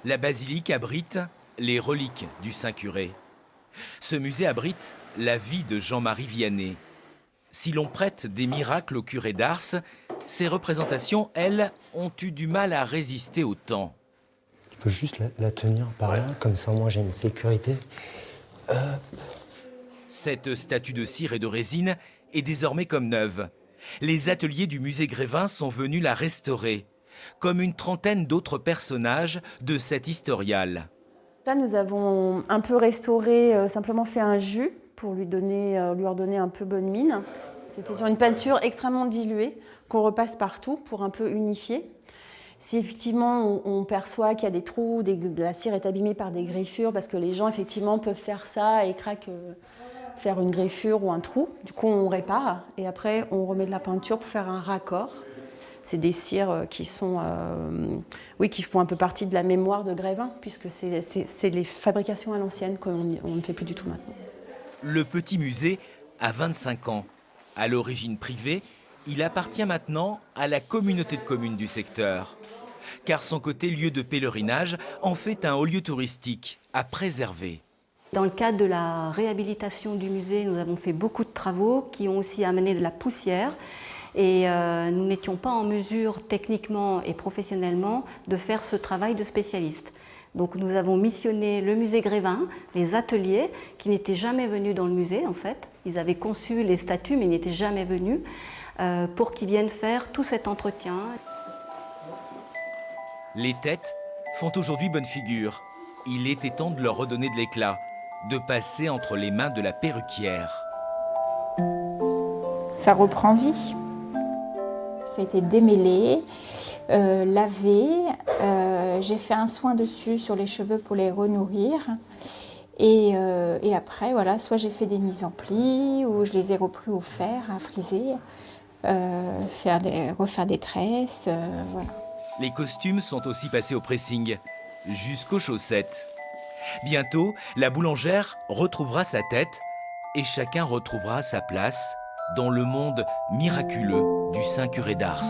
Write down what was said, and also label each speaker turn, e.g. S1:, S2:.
S1: La basilique abrite les reliques du Saint-Curé. Ce musée abrite la vie de Jean-Marie Vianney. Si l'on prête des miracles au curé d'Ars, ces représentations, elles, ont eu du mal à résister au temps.
S2: Tu peux juste la tenir par là, comme ça moi j'ai une sécurité.
S1: Cette statue de cire et de résine est désormais comme neuve. Les ateliers du musée Grévin sont venus la restaurer, comme une trentaine d'autres personnages de cette historiale.
S3: Là, nous avons un peu restauré, simplement fait un jus pour lui redonner un peu bonne mine. C'était sur une peinture extrêmement diluée qu'on repasse partout pour un peu unifier. Si effectivement on perçoit qu'il y a des trous, la cire est abîmée par des griffures, parce que les gens effectivement peuvent faire ça et faire une griffure ou un trou. Du coup, on répare et après on remet de la peinture pour faire un raccord. C'est des cires qui font un peu partie de la mémoire de Grévin, puisque c'est les fabrications à l'ancienne qu'on ne fait plus du tout maintenant.
S1: Le petit musée a 25 ans. À l'origine privée, il appartient maintenant à la communauté de communes du secteur. Car son côté lieu de pèlerinage en fait un haut lieu touristique à préserver.
S4: Dans le cadre de la réhabilitation du musée, nous avons fait beaucoup de travaux qui ont aussi amené de la poussière. Et nous n'étions pas en mesure, techniquement et professionnellement, de faire ce travail de spécialiste. Donc nous avons missionné le musée Grévin, les ateliers, qui n'étaient jamais venus dans le musée en fait. Ils avaient conçu les statues, mais ils n'étaient jamais venus, pour qu'ils viennent faire tout cet entretien.
S1: Les têtes font aujourd'hui bonne figure. Il était temps de leur redonner de l'éclat, de passer entre les mains de la perruquière.
S5: Ça reprend vie. Ça a été démêlé, lavé, j'ai fait un soin dessus sur les cheveux pour les renourrir. Et après, voilà, soit j'ai fait des mises en plis, ou je les ai repris au fer à friser, refaire des tresses, voilà.
S1: Les costumes sont aussi passés au pressing, jusqu'aux chaussettes. Bientôt, la boulangère retrouvera sa tête et chacun retrouvera sa place dans le monde miraculeux du Saint-Curé d'Ars.